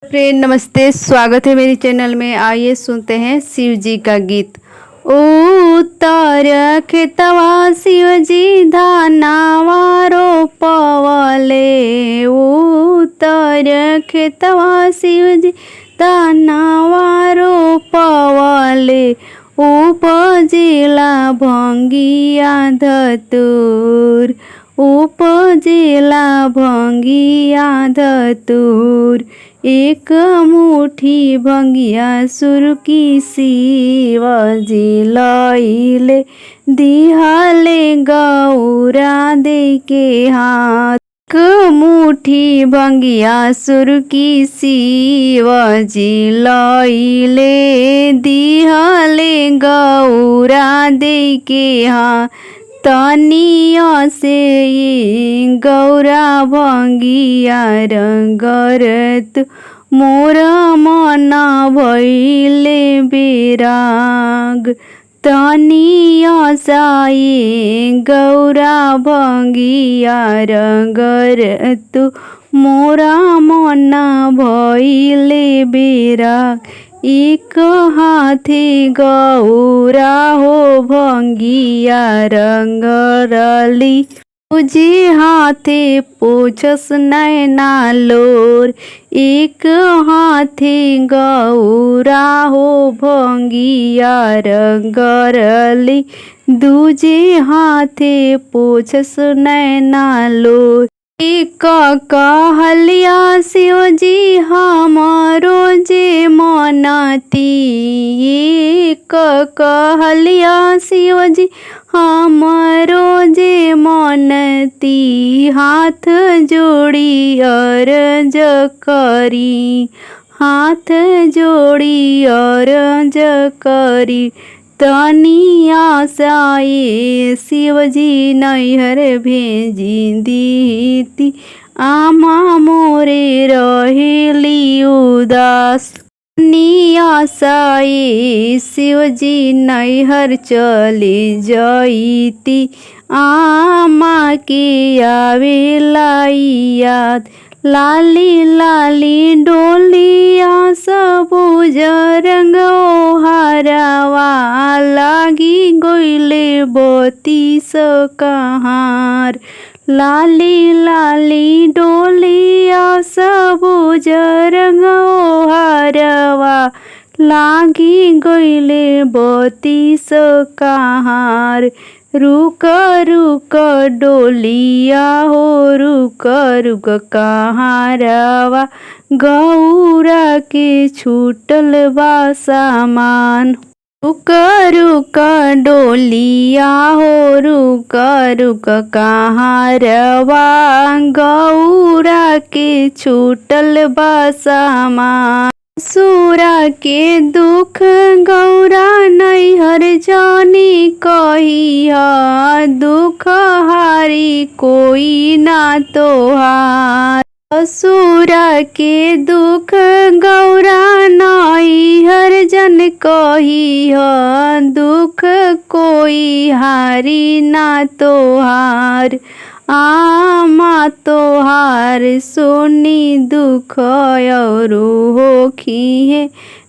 Friend नमस्ते, स्वागत है मेरे चैनल में। आइए सुनते हैं शिव जी का गीत। उत्तर खेतवा शिव जी धानावा रोपवले। उत्तर खेतवा शिव जी धानावा रोपवले। उपजिला भंगिया धतूर। उपजिला भंगिया धतूर। एक मुठी भंगिया सुरकी शिवजी लइले। दिहले गौरा दे के हाथ। एक मुठी भंगिया सुरकी शिवजी लइले। दिहले गौरा दे के हाथ। तनिया से ये गौरा भंगिया रंगरत। मोर मन भइले बेराग। तनिया सा ये गौरा भंगिया रंगरत। मोरा मन भइले बेराग। एक हाथे गौरा हो भंगिया रंगरली। तुझे हाथे पोछस नैना लोर। एक हाथे गौरा हो भंगिया रंगरली। दूजे हाथे पोछस नैना लोर। एक कहलिया शिवजी हमारो जे मनती। एक कहलिया शिवजी हमारो जे मनती। हाथ जोड़ी अर्ज करी। हाथ जोड़ी अर्ज करी। तनिया सा ये शिवजी नैहर भेजी दीती। आमा मोरे रहेली उदास। तनिया सा ये शिवजी नैहर चली जाईती। आमा के आवेला याद। लाली लाली डोलिया सबूज रंग ओहारवा। लागी गोइले बतीस कहार। लाली लाली डोलिया सबूज रंग ओहारवा। लागी गोइले बतीस कहार। रुक रुक डोलिया हो रुक रुक कहारवा। गौरा के छूटल बा सामान। रुक रुक डोलिया हो रुक रुक कहारवा। गौरा के छूटल बा सामान। ससुरा के दुख गौरा नैहर जानी कहिया। दुख हारी कोई ना तोहार। ससुरा के दुख गौरा नैहर जन कहिया। दुख कोई हारी ना तोहार। आमा तोहार सुनी दुख औरो होखी है।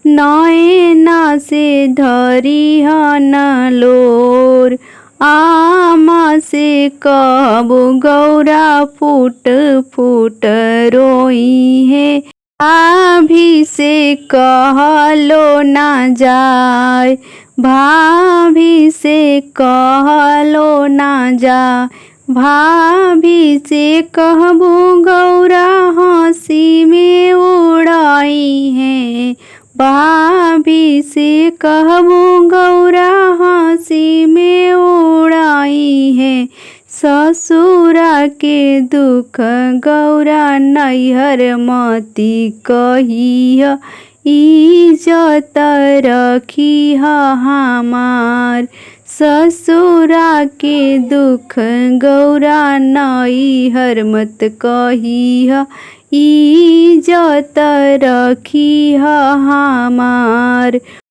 नैना से धरी हन लोर। आमा से कब गौरा फूट फूट रोई है। भाभी से कहलो ना जाए। भाभी से कहलो ना जाए। भाभी से कहबू गौरा हंसी में उड़ाई है। भाभी से कहबू गौरा हंसी में उड़ाई है। ससुरा के दुख गौरा नैहर मती कहिया। इज्जत रखी हमार। ससुरा के दुख गौरा नैहर मत कहिया। इज्जत रखी हमार।